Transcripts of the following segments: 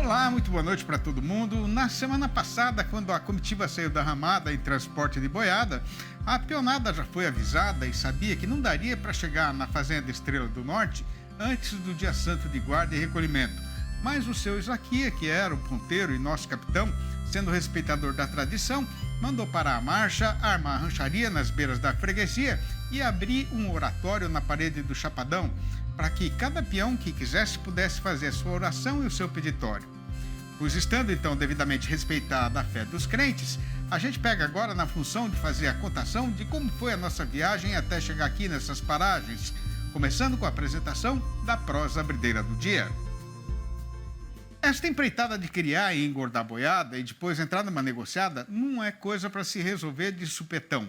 Olá, muito boa noite para todo mundo. Na semana passada, quando a comitiva saiu da ramada em transporte de boiada, a peonada já foi avisada e sabia que não daria para chegar na Fazenda Estrela do Norte antes do dia santo de guarda e recolhimento. Mas o seu Isaquia, que era o ponteiro e nosso capitão, sendo respeitador da tradição, mandou parar a marcha, armar a rancharia nas beiras da freguesia e abrir um oratório na parede do Chapadão, para que cada peão que quisesse pudesse fazer a sua oração e o seu peditório. Pois estando então devidamente respeitada a fé dos crentes, a gente pega agora na função de fazer a contação de como foi a nossa viagem até chegar aqui nessas paragens, começando com a apresentação da prosa abrideira do dia. Esta empreitada de criar e engordar boiada e depois entrar numa negociada não é coisa para se resolver de supetão.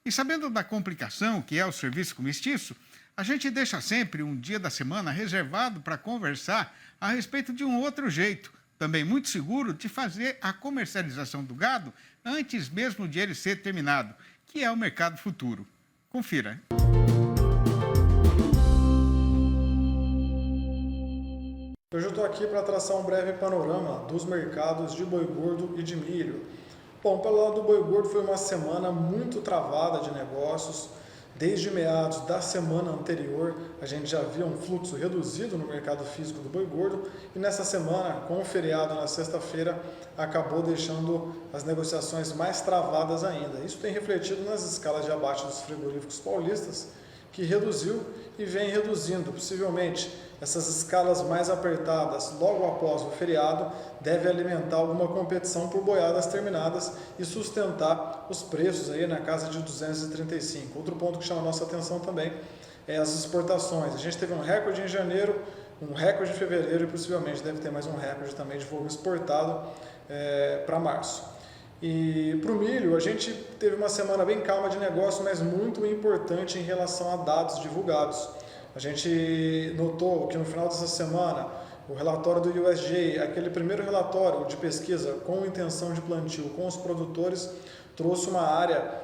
E sabendo da complicação que é o serviço com mestiço, a gente deixa sempre um dia da semana reservado para conversar a respeito de um outro jeito, também muito seguro, de fazer a comercialização do gado antes mesmo de ele ser terminado, que é o mercado futuro. Confira. Hoje eu estou aqui para traçar um breve panorama dos mercados de boi gordo e de milho. Bom, pelo lado do boi gordo foi uma semana muito travada de negócios. Desde meados da semana anterior, a gente já via um fluxo reduzido no mercado físico do boi gordo e nessa semana, com o feriado na sexta-feira, acabou deixando as negociações mais travadas ainda. Isso tem refletido nas escalas de abate dos frigoríficos paulistas, que reduziu e vem reduzindo. Possivelmente, essas escalas mais apertadas logo após o feriado devem alimentar alguma competição por boiadas terminadas e sustentar os preços aí na casa de 235. Outro ponto que chama a nossa atenção também é as exportações. A gente teve um recorde em janeiro, um recorde em fevereiro e possivelmente deve ter mais um recorde também de volume exportado para março. E para o milho, a gente teve uma semana bem calma de negócio, mas muito importante em relação a dados divulgados. A gente notou que no final dessa semana, o relatório do USDA, aquele primeiro relatório de pesquisa com intenção de plantio com os produtores, trouxe uma área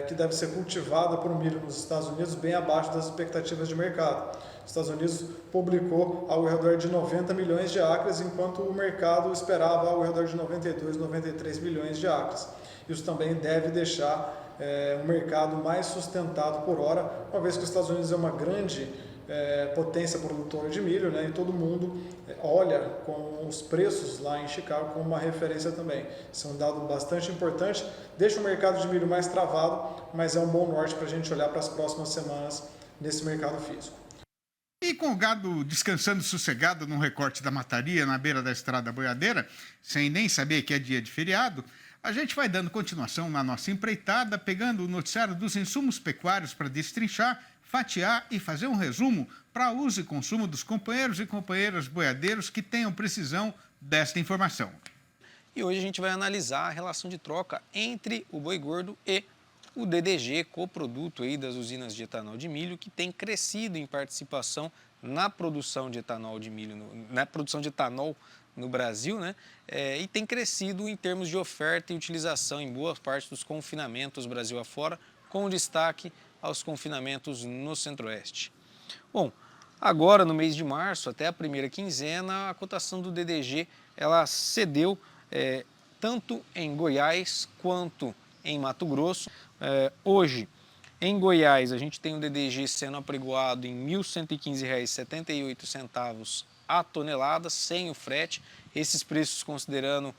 que deve ser cultivada por milho nos Estados Unidos bem abaixo das expectativas de mercado. Os Estados Unidos publicou ao redor de 90 milhões de acres, enquanto o mercado esperava ao redor de 92, 93 milhões de acres. Isso também deve deixar um mercado mais sustentado por hora, uma vez que os Estados Unidos é uma grande potência produtora de milho, né, e todo mundo olha com os preços lá em Chicago como uma referência também. Isso é um dado bastante importante, deixa o mercado de milho mais travado, mas é um bom norte para a gente olhar para as próximas semanas nesse mercado físico. E com o gado descansando sossegado num recorte da mataria na beira da estrada boiadeira, sem nem saber que é dia de feriado, a gente vai dando continuação na nossa empreitada, pegando o noticiário dos insumos pecuários para destrinchar, fatiar e fazer um resumo para uso e consumo dos companheiros e companheiras boiadeiros que tenham precisão desta informação. E hoje a gente vai analisar a relação de troca entre o boi gordo e o DDG, coproduto aí das usinas de etanol de milho, que tem crescido em participação na produção de etanol de milho, na produção de etanol no Brasil, né? E tem crescido em termos de oferta e utilização em boa parte dos confinamentos Brasil afora, com destaque aos confinamentos no Centro-Oeste. Bom, agora no mês de março, até a primeira quinzena, a cotação do DDG ela cedeu tanto em Goiás quanto em Mato Grosso. Hoje, em Goiás, a gente tem o DDG sendo apregoado em R$ 1.115,78 a tonelada, sem o frete. Esses preços considerando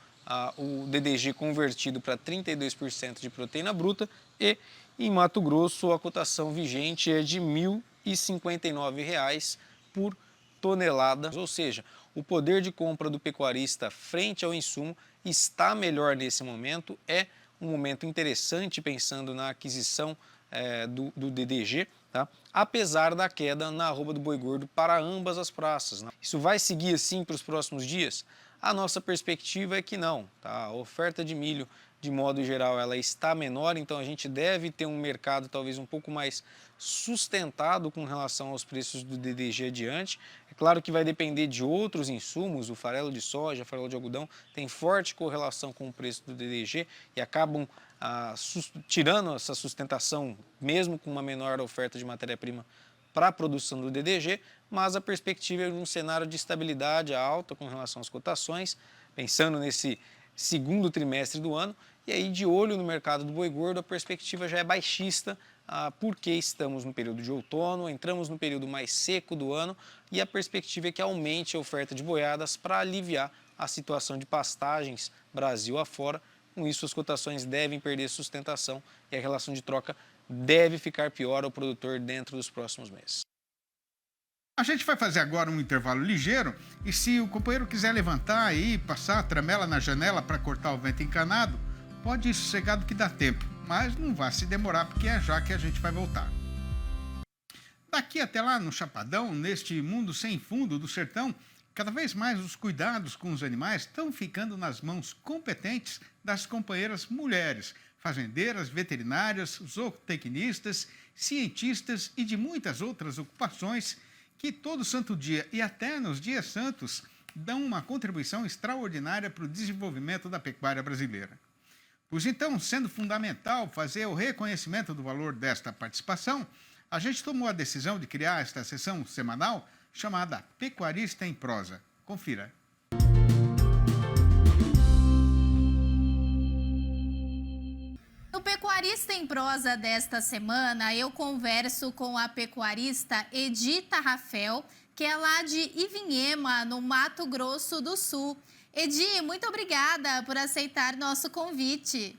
o DDG convertido para 32% de proteína bruta. E em Mato Grosso, a cotação vigente é de R$ 1.059 por tonelada. Ou seja, o poder de compra do pecuarista frente ao insumo está melhor nesse momento. É um momento interessante pensando na aquisição do DDG, tá? Apesar da queda na arroba do boi gordo para ambas as praças, né? Isso vai seguir assim para os próximos dias? A nossa perspectiva é que não, tá? A oferta de milho, de modo geral, ela está menor, então a gente deve ter um mercado talvez um pouco mais sustentado com relação aos preços do DDG adiante. É claro que vai depender de outros insumos, o farelo de soja, o farelo de algodão tem forte correlação com o preço do DDG e acabam tirando essa sustentação, mesmo com uma menor oferta de matéria-prima para a produção do DDG, mas a perspectiva é de um cenário de estabilidade alta com relação às cotações, pensando nesse segundo trimestre do ano, e aí de olho no mercado do boi gordo, a perspectiva já é baixista, porque estamos no período de outono, entramos no período mais seco do ano, e a perspectiva é que aumente a oferta de boiadas para aliviar a situação de pastagens Brasil afora. Com isso, as cotações devem perder sustentação e a relação de troca deve ficar pior ao produtor dentro dos próximos meses. A gente vai fazer agora um intervalo ligeiro e se o companheiro quiser levantar aí, passar a tramela na janela para cortar o vento encanado, pode ir sossegado que dá tempo, mas não vai se demorar porque é já que a gente vai voltar. Daqui até lá no Chapadão, neste mundo sem fundo do sertão, cada vez mais os cuidados com os animais estão ficando nas mãos competentes das companheiras mulheres, fazendeiras, veterinárias, zootecnistas, cientistas e de muitas outras ocupações que todo santo dia e até nos dias santos dão uma contribuição extraordinária para o desenvolvimento da pecuária brasileira. Pois então, sendo fundamental fazer o reconhecimento do valor desta participação, a gente tomou a decisão de criar esta sessão semanal chamada Pecuarista em Prosa. Confira. No Pecuarista em Prosa desta semana, eu converso com a pecuarista Edita Rafael, que é lá de Ivinhema, no Mato Grosso do Sul. Edi, muito obrigada por aceitar nosso convite.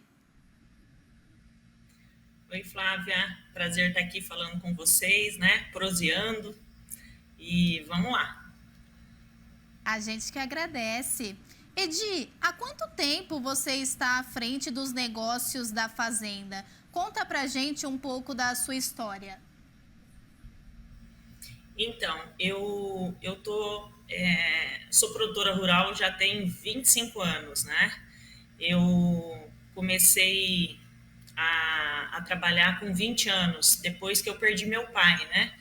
Oi, Flávia. Prazer estar aqui falando com vocês, né? Proseando. E vamos lá. A gente que agradece. Edi, há quanto tempo você está à frente dos negócios da fazenda? Conta pra gente um pouco da sua história. Então, sou produtora rural já tem 25 anos, né? Eu comecei a trabalhar com 20 anos, depois que eu perdi meu pai, né?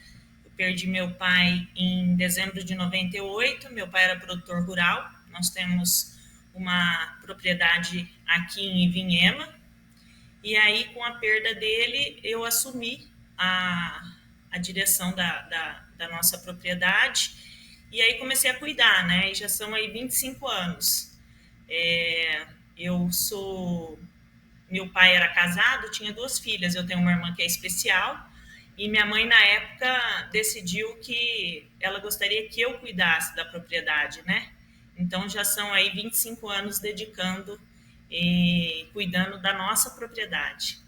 Eu perdi meu pai em dezembro de 98, meu pai era produtor rural, nós temos uma propriedade aqui em Ivinhema, e aí com a perda dele eu assumi a direção da nossa propriedade, e aí comecei a cuidar, né? E já são aí 25 anos. Meu pai era casado, tinha 2 filhas, eu tenho uma irmã que é especial, e minha mãe na época decidiu que ela gostaria que eu cuidasse da propriedade, né? Então já são aí 25 anos dedicando e cuidando da nossa propriedade.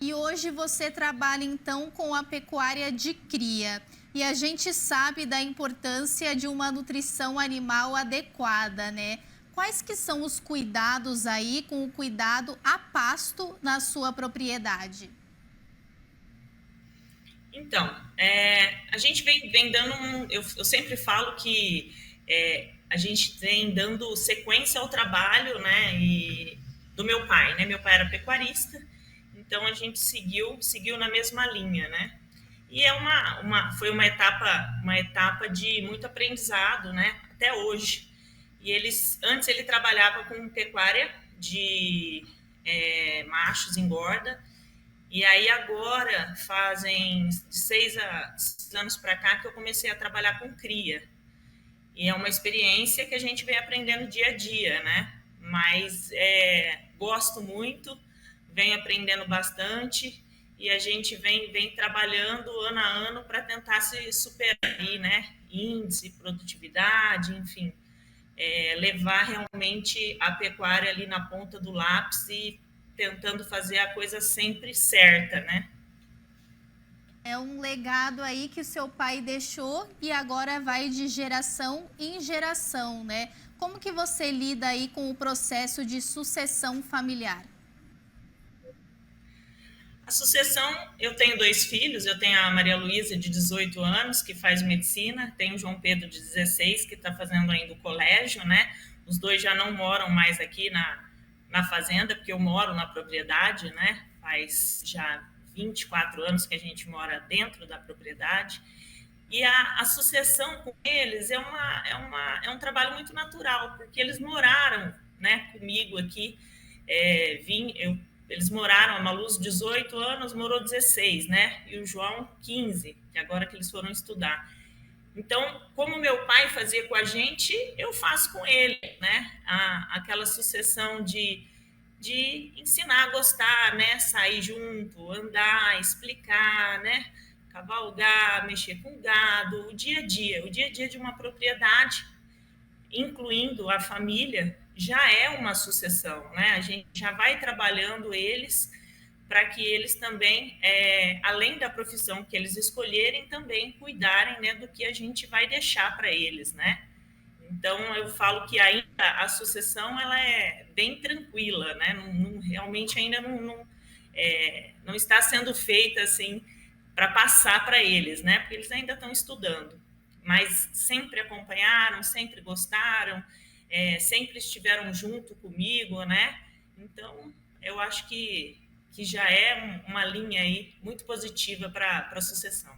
E hoje você trabalha então com a pecuária de cria. E a gente sabe da importância de uma nutrição animal adequada, né? Quais que são os cuidados aí com o cuidado a pasto na sua propriedade? Então, a gente vem dando eu sempre falo que a gente vem dando sequência ao trabalho, né, do meu pai, né? Meu pai era pecuarista, então a gente seguiu na mesma linha, né? E foi uma etapa de muito aprendizado, né? Até hoje. E antes ele trabalhava com pecuária de machos engorda, e aí agora fazem 6 anos para cá que eu comecei a trabalhar com cria. E é uma experiência que a gente vem aprendendo dia a dia, né? Mas gosto muito, venho aprendendo bastante e a gente vem trabalhando ano a ano para tentar se superar aí, né? Índice, produtividade, enfim. Levar realmente a pecuária ali na ponta do lápis e tentando fazer a coisa sempre certa, né? É um legado aí que o seu pai deixou e agora vai de geração em geração, né? Como que você lida aí com o processo de sucessão familiar? A sucessão, eu tenho 2 filhos, eu tenho a Maria Luísa, de 18 anos, que faz medicina, tenho o João Pedro, de 16, que está fazendo ainda o colégio, né? Os 2 já não moram mais aqui na fazenda, porque eu moro na propriedade, né? Faz já 24 anos que a gente mora dentro da propriedade. E a sucessão com eles é um trabalho muito natural, porque eles moraram, né, comigo aqui. Eu Eles moraram, a Malu, 18 anos, morou 16, né? E o João, 15, que agora que eles foram estudar. Então, como meu pai fazia com a gente, eu faço com ele, né? Aquela sucessão de ensinar a gostar, né? Sair junto, andar, explicar, né? Cavalgar, mexer com gado, o dia a dia de uma propriedade, incluindo a família, já é uma sucessão, né? A gente já vai trabalhando eles para que eles também, além da profissão que eles escolherem, também cuidarem, né, do que a gente vai deixar para eles, né? Então, eu falo que ainda a sucessão ela é bem tranquila, né? Realmente ainda não está sendo feita assim para passar para eles, né? Porque eles ainda estão estudando, mas sempre acompanharam, sempre gostaram, sempre estiveram junto comigo, né? Então, eu acho que já é uma linha aí muito positiva para a sucessão.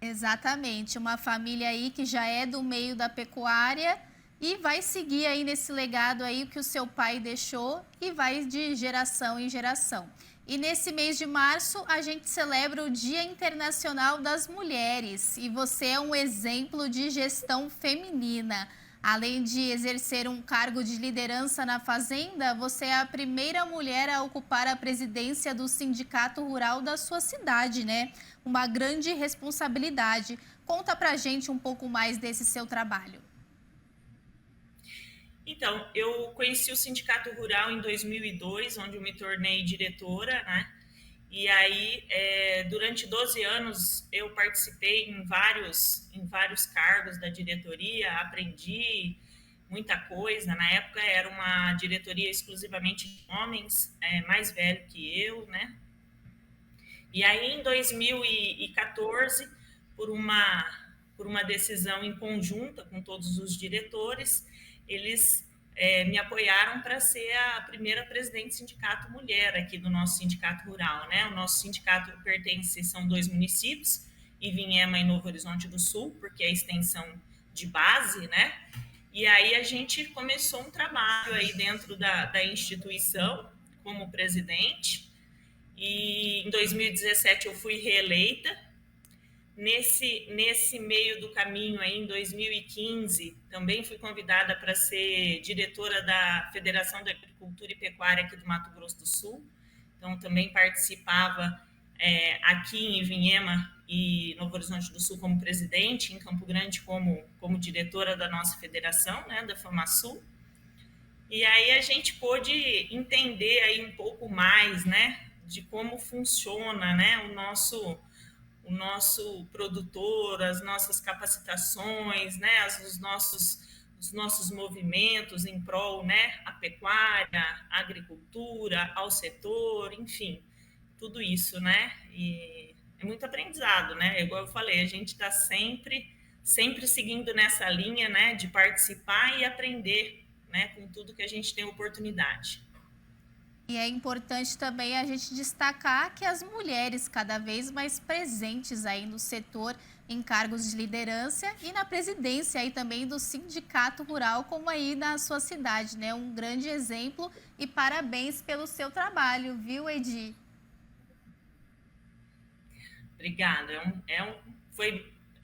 Exatamente, uma família aí que já é do meio da pecuária e vai seguir aí nesse legado aí que o seu pai deixou e vai de geração em geração. E nesse mês de março a gente celebra o Dia Internacional das Mulheres e você é um exemplo de gestão feminina. Além de exercer um cargo de liderança na fazenda, você é a primeira mulher a ocupar a presidência do sindicato rural da sua cidade, né? Uma grande responsabilidade. Conta pra gente um pouco mais desse seu trabalho. Então, eu conheci o sindicato rural em 2002, onde eu me tornei diretora, né? E aí, durante 12 anos, eu participei em vários cargos da diretoria, aprendi muita coisa. Na época, era uma diretoria exclusivamente de homens, mais velho que eu, né? E aí, em 2014, por uma decisão em conjunta com todos os diretores, eles me apoiaram para ser a primeira presidente do sindicato mulher aqui do nosso sindicato rural, né? O nosso sindicato são 2 municípios, Ivinhema e Novo Horizonte do Sul, porque é a extensão de base, né? E aí a gente começou um trabalho aí dentro da instituição como presidente, e em 2017 eu fui reeleita. Nesse meio do caminho, aí, em 2015, também fui convidada para ser diretora da Federação de Agricultura e Pecuária aqui do Mato Grosso do Sul. Então, também participava aqui em Ivinhema e Novo Horizonte do Sul como presidente, em Campo Grande como diretora da nossa federação, né, da FamaSul. E aí a gente pôde entender aí um pouco mais, né, de como funciona, né, o nosso produtor, as nossas capacitações, né, os nossos movimentos em prol, né, à pecuária, à agricultura, ao setor, enfim, tudo isso, né, e é muito aprendizado, né, igual eu falei, a gente está sempre seguindo nessa linha, né, de participar e aprender, né, com tudo que a gente tem oportunidade. E é importante também a gente destacar que as mulheres cada vez mais presentes aí no setor, em cargos de liderança e na presidência aí também do sindicato rural, como aí na sua cidade, né? Um grande exemplo e parabéns pelo seu trabalho, viu, Edi? Obrigada. É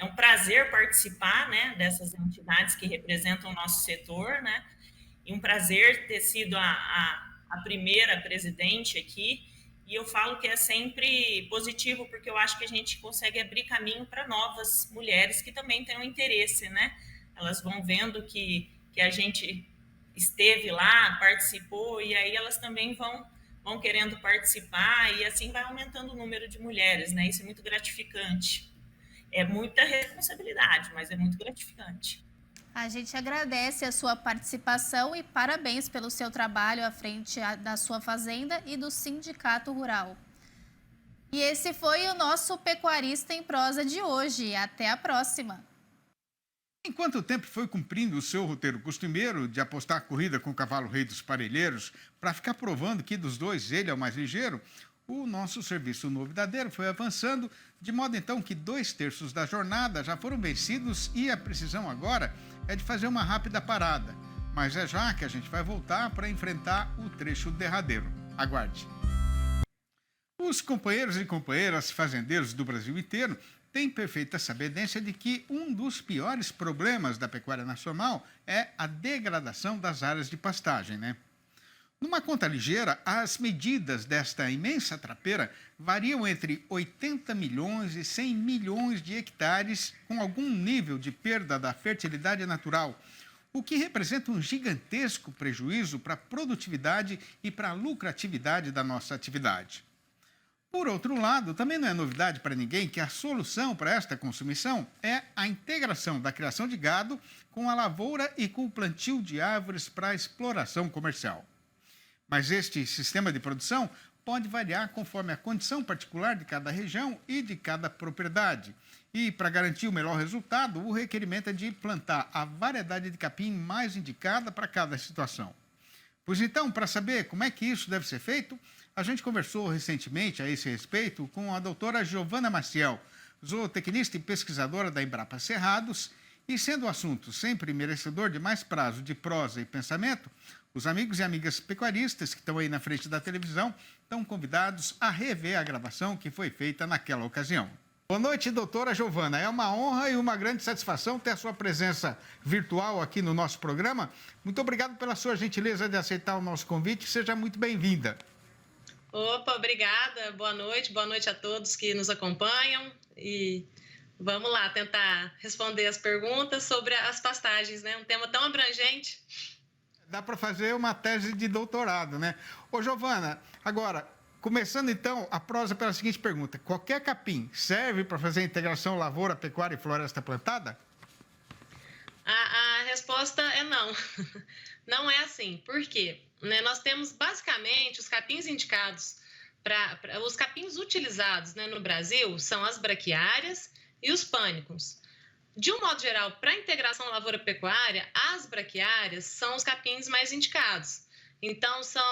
um prazer participar, né, dessas entidades que representam o nosso setor, né? E um prazer ter sido a primeira presidente aqui, e eu falo que é sempre positivo, porque eu acho que a gente consegue abrir caminho para novas mulheres que também têm um interesse, né? Elas vão vendo que a gente esteve lá, participou, e aí elas também vão querendo participar, e assim vai aumentando o número de mulheres, né? Isso é muito gratificante. É muita responsabilidade, mas é muito gratificante. A gente agradece a sua participação e parabéns pelo seu trabalho à frente da sua fazenda e do Sindicato Rural. E esse foi o nosso Pecuarista em Prosa de hoje. Até a próxima! Em quanto tempo foi cumprindo o seu roteiro costumeiro de apostar a corrida com o cavalo rei dos parelheiros para ficar provando que dos dois ele é o mais ligeiro? O nosso serviço novidadeiro foi avançando, de modo então que 2/3 da jornada já foram vencidos e a precisão agora é de fazer uma rápida parada. Mas é já que a gente vai voltar para enfrentar o trecho derradeiro. Aguarde. Os companheiros e companheiras fazendeiros do Brasil inteiro têm perfeita sabedência de que um dos piores problemas da pecuária nacional é a degradação das áreas de pastagem, né? Numa conta ligeira, as medidas desta imensa trapeira variam entre 80 milhões e 100 milhões de hectares com algum nível de perda da fertilidade natural, o que representa um gigantesco prejuízo para a produtividade e para a lucratividade da nossa atividade. Por outro lado, também não é novidade para ninguém que a solução para esta consumição é a integração da criação de gado com a lavoura e com o plantio de árvores para a exploração comercial. Mas este sistema de produção pode variar conforme a condição particular de cada região e de cada propriedade. E, para garantir o melhor resultado, o requerimento é de plantar a variedade de capim mais indicada para cada situação. Pois então, para saber como é que isso deve ser feito, a gente conversou recentemente a esse respeito com a doutora Giovana Maciel, zootecnista e pesquisadora da Embrapa Cerrados, e sendo o assunto sempre merecedor de mais prazo de prosa e pensamento, os amigos e amigas pecuaristas que estão aí na frente da televisão estão convidados a rever a gravação que foi feita naquela ocasião. Boa noite, doutora Giovana. É uma honra e uma grande satisfação ter a sua presença virtual aqui no nosso programa. Muito obrigado pela sua gentileza de aceitar o nosso convite. Seja muito bem-vinda. Opa, obrigada. Boa noite a todos que nos acompanham. E vamos lá tentar responder as perguntas sobre as pastagens, né? Um tema tão abrangente. Dá para fazer uma tese de doutorado, né? Ô, Giovana, agora, começando então a prosa pela seguinte pergunta. Qualquer capim serve para fazer a integração lavoura, pecuária e floresta plantada? A resposta é não. Não é assim. Por quê? Nós temos basicamente os capins indicados os capins utilizados, né, no Brasil são as braquiárias e os pânicos. De um modo geral, para a integração lavoura-pecuária, as braquiárias são os capins mais indicados. Então, são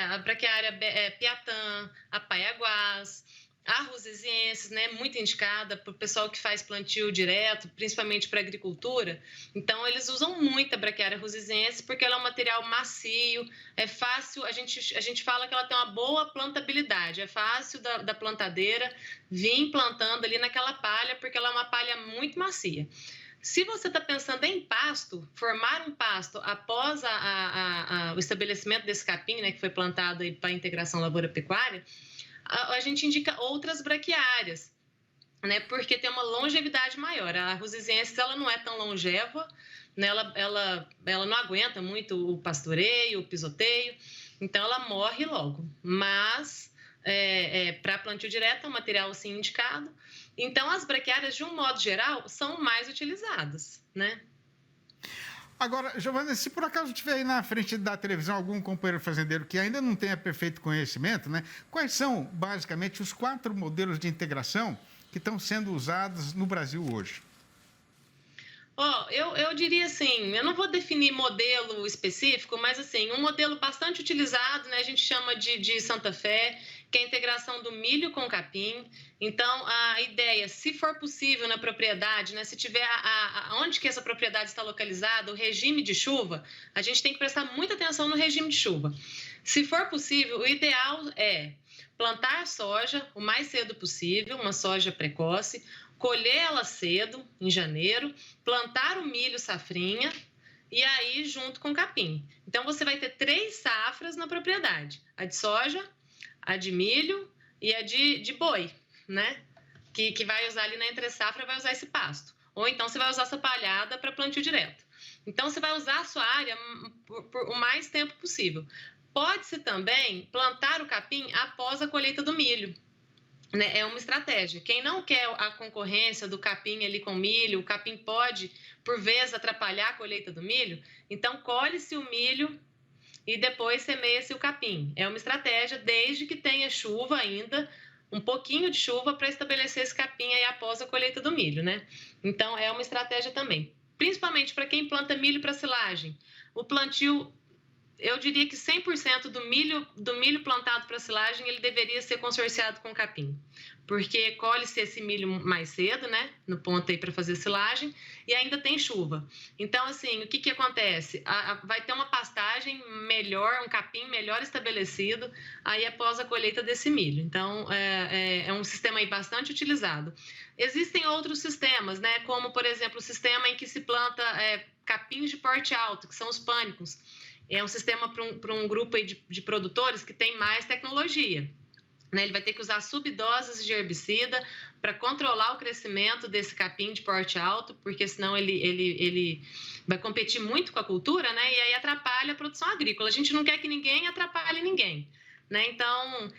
a braquiária piatã, a paiaguás, a rosiziensis, né, muito indicada para o pessoal que faz plantio direto, principalmente para a agricultura. Então, eles usam muito a braquiária rosiziensis porque ela é um material macio, é fácil, a gente fala que ela tem uma boa plantabilidade, é fácil da plantadeira vir plantando ali naquela palha, porque ela é uma palha muito macia. Se você está pensando em pasto, formar um pasto após o estabelecimento desse capim, né, que foi plantado para a integração lavoura-pecuária, a gente indica outras braquiárias, né, porque tem uma longevidade maior. A rosiziensis, ela não é tão longeva, né, ela não aguenta muito o pastoreio, o pisoteio, então ela morre logo. Mas, para plantio direto, é um material assim indicado. Então, as braquiárias, de um modo geral, são mais utilizadas, né? Agora, Giovana, se por acaso tiver aí na frente da televisão algum companheiro fazendeiro que ainda não tenha perfeito conhecimento, né? Quais são, basicamente, os 4 modelos de integração que estão sendo usados no Brasil hoje? Eu diria assim, eu não vou definir modelo específico, mas assim, um modelo bastante utilizado, né, a gente chama de Santa Fé, que é a integração do milho com capim. Então, a ideia, se for possível na propriedade, né, se tiver onde que essa propriedade está localizada, o regime de chuva, a gente tem que prestar muita atenção no regime de chuva. Se for possível, o ideal é plantar soja o mais cedo possível, uma soja precoce, colher ela cedo, em janeiro, plantar o milho safrinha e aí junto com o capim. Então, você vai ter 3 safras na propriedade, a de soja, a de milho e a de boi, né? Que vai usar ali na entre-safra, vai usar esse pasto. Ou então, você vai usar essa palhada para plantio direto. Então, você vai usar a sua área por o mais tempo possível. Pode-se também plantar o capim após a colheita do milho. É uma estratégia. Quem não quer a concorrência do capim ali com milho, o capim pode, por vezes, atrapalhar a colheita do milho, então colhe-se o milho e depois semeia-se o capim. É uma estratégia, desde que tenha chuva ainda, um pouquinho de chuva para estabelecer esse capim aí após a colheita do milho, né? Então, é uma estratégia também. Principalmente para quem planta milho para silagem. O plantio eu diria que 100% do milho plantado para silagem, ele deveria ser consorciado com capim, porque colhe-se esse milho mais cedo, né, no ponto aí para fazer silagem, e ainda tem chuva. Então, assim, o que acontece? Vai ter uma pastagem melhor, um capim melhor estabelecido aí após a colheita desse milho. Então, é um sistema aí bastante utilizado. Existem outros sistemas, né, como, por exemplo, o sistema em que se planta capins de porte alto, que são os pânicos. É um sistema para um grupo aí de produtores que tem mais tecnologia. Né? Ele vai ter que usar subdoses de herbicida para controlar o crescimento desse capim de porte alto, porque senão ele vai competir muito com a cultura, né? E aí atrapalha a produção agrícola. A gente não quer que ninguém atrapalhe ninguém. Né? Então,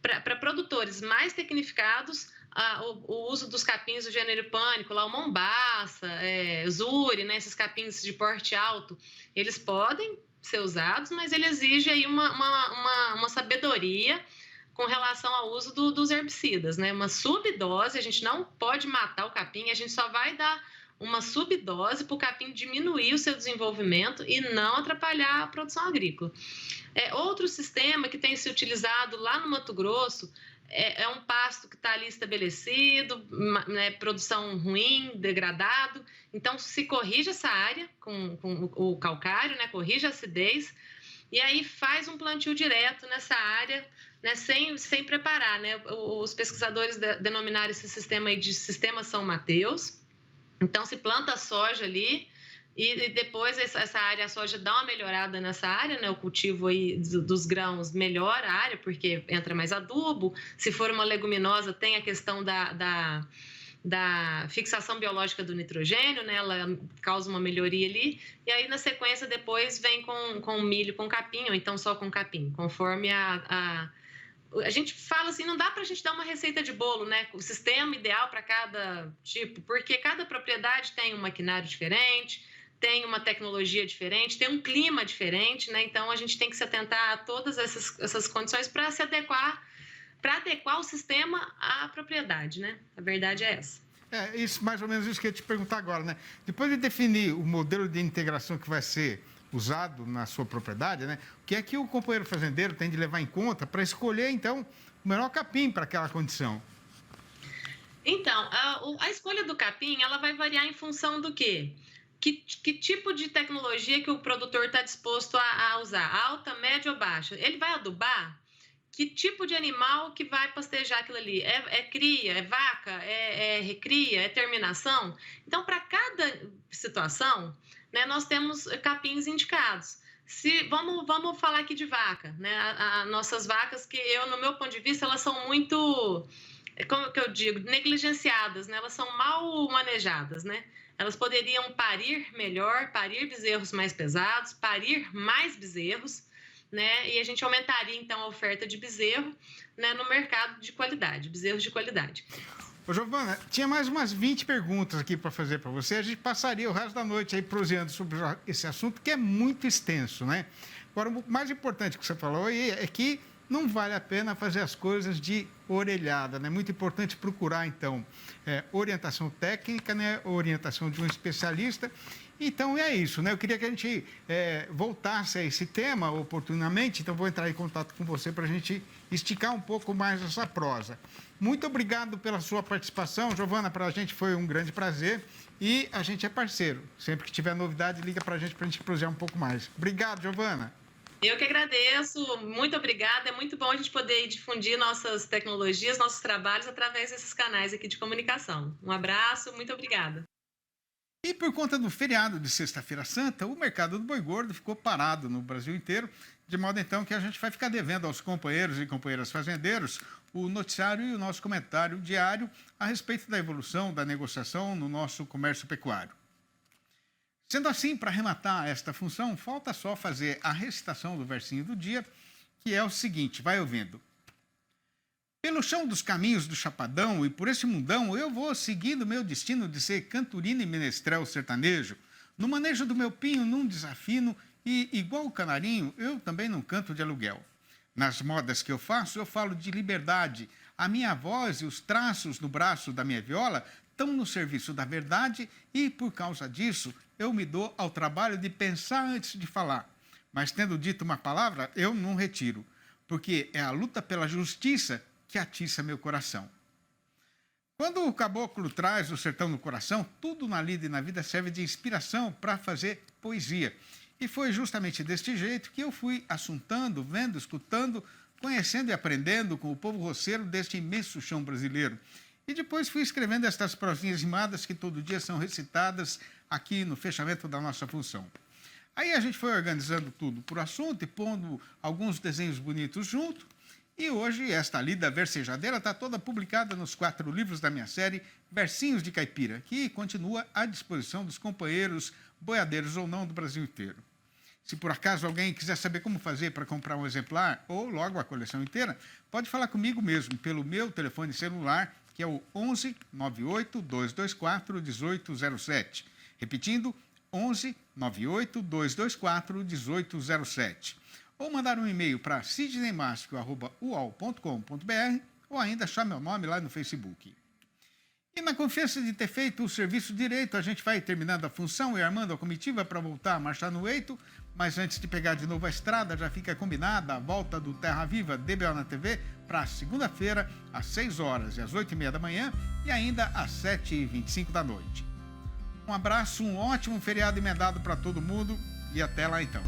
para produtores mais tecnificados, o uso dos capins do gênero pânico, lá o mombaça, zuri, né? Esses capins de porte alto, eles podem ser usados, mas ele exige aí uma sabedoria com relação ao uso dos herbicidas, né? Uma subdose, a gente não pode matar o capim, a gente só vai dar uma subdose para o capim diminuir o seu desenvolvimento e não atrapalhar a produção agrícola. Outro sistema que tem se utilizado lá no Mato Grosso é um pasto que está ali estabelecido, né, produção ruim, degradado. Então, se corrige essa área com o calcário, né, corrige a acidez, e aí faz um plantio direto nessa área, né, sem preparar. Né? Os pesquisadores denominaram esse sistema aí de Sistema São Mateus. Então, se planta a soja ali, e depois essa área, a soja dá uma melhorada nessa área, né? O cultivo aí dos grãos melhora a área, porque entra mais adubo. Se for uma leguminosa, tem a questão da fixação biológica do nitrogênio, né? Ela causa uma melhoria ali. E aí, na sequência, depois vem com milho com capim, ou então só com capim, conforme a gente fala assim, não dá para a gente dar uma receita de bolo, né? O sistema ideal para cada tipo, porque cada propriedade tem um maquinário diferente, tem uma tecnologia diferente, tem um clima diferente, né? Então, a gente tem que se atentar a todas essas condições para se adequar, para adequar o sistema à propriedade, né? A verdade é essa. Isso, mais ou menos isso que eu ia te perguntar agora, né? Depois de definir o modelo de integração que vai ser usado na sua propriedade, né? O que é que o companheiro fazendeiro tem de levar em conta para escolher, então, o melhor capim para aquela condição? Então, a escolha do capim, ela vai variar em função do quê? Que tipo de tecnologia que o produtor está disposto a usar? Alta, média ou baixa? Ele vai adubar? Que tipo de animal que vai pastejar aquilo ali? É cria? É vaca? É recria? É terminação? Então, para cada situação, né, nós temos capins indicados. Vamos falar aqui de vaca, né? Nossas vacas, que no meu ponto de vista, elas são muito, como que eu digo, negligenciadas, né? Elas são mal manejadas, né? Elas poderiam parir melhor, parir bezerros mais pesados, parir mais bezerros, né? E a gente aumentaria, então, a oferta de bezerro, né, no mercado de qualidade, bezerros de qualidade. Ô, Giovana, tinha mais umas 20 perguntas aqui para fazer para você. A gente passaria o resto da noite aí proseando sobre esse assunto, que é muito extenso, né? Agora, o mais importante que você falou aí é que não vale a pena fazer as coisas de orelhada, né? É muito importante procurar, então, orientação técnica, né? Orientação de um especialista. Então, é isso, né? Eu queria que a gente voltasse a esse tema oportunamente, então vou entrar em contato com você para a gente esticar um pouco mais essa prosa. Muito obrigado pela sua participação, Giovana, para a gente foi um grande prazer e a gente é parceiro. Sempre que tiver novidade, liga para a gente prosear um pouco mais. Obrigado, Giovana. Eu que agradeço, muito obrigada. É muito bom a gente poder difundir nossas tecnologias, nossos trabalhos através desses canais aqui de comunicação. Um abraço, muito obrigada. E por conta do feriado de Sexta-feira Santa, o mercado do boi gordo ficou parado no Brasil inteiro, de modo então que a gente vai ficar devendo aos companheiros e companheiras fazendeiros o noticiário e o nosso comentário diário a respeito da evolução da negociação no nosso comércio pecuário. Sendo assim, para arrematar esta função, falta só fazer a recitação do versinho do dia, que é o seguinte, vai ouvindo. Pelo chão dos caminhos do Chapadão e por esse mundão, eu vou seguindo meu destino de ser canturino e menestrel sertanejo. No manejo do meu pinho, num desafino, e igual o canarinho, eu também não canto de aluguel. Nas modas que eu faço, eu falo de liberdade. A minha voz e os traços no braço da minha viola estão no serviço da verdade e, por causa disso, eu me dou ao trabalho de pensar antes de falar. Mas tendo dito uma palavra, eu não retiro, porque é a luta pela justiça que atiça meu coração. Quando o caboclo traz o sertão no coração, tudo na lida e na vida serve de inspiração para fazer poesia. E foi justamente deste jeito que eu fui assuntando, vendo, escutando, conhecendo e aprendendo com o povo roceiro deste imenso chão brasileiro. E depois fui escrevendo estas prosinhas rimadas que todo dia são recitadas aqui no fechamento da nossa função. Aí a gente foi organizando tudo por assunto e pondo alguns desenhos bonitos junto. E hoje esta lida versejadeira está toda publicada nos 4 livros da minha série Versinhos de Caipira, que continua à disposição dos companheiros boiadeiros ou não do Brasil inteiro. Se por acaso alguém quiser saber como fazer para comprar um exemplar ou logo a coleção inteira, pode falar comigo mesmo pelo meu telefone celular, que é o 11 98 224 1807. Repetindo, 11 98 224 1807. Ou mandar um e-mail para sidneymasco@uol.com.br ou ainda achar meu nome lá no Facebook. E na confiança de ter feito o serviço direito, a gente vai terminando a função e armando a comitiva para voltar a marchar no eito, mas antes de pegar de novo a estrada, já fica combinada a volta do Terra Viva DBO na TV para segunda-feira, às 6 horas e às 8h30 da manhã e ainda às 7h25 da noite. Um abraço, um ótimo feriado emendado para todo mundo e até lá então.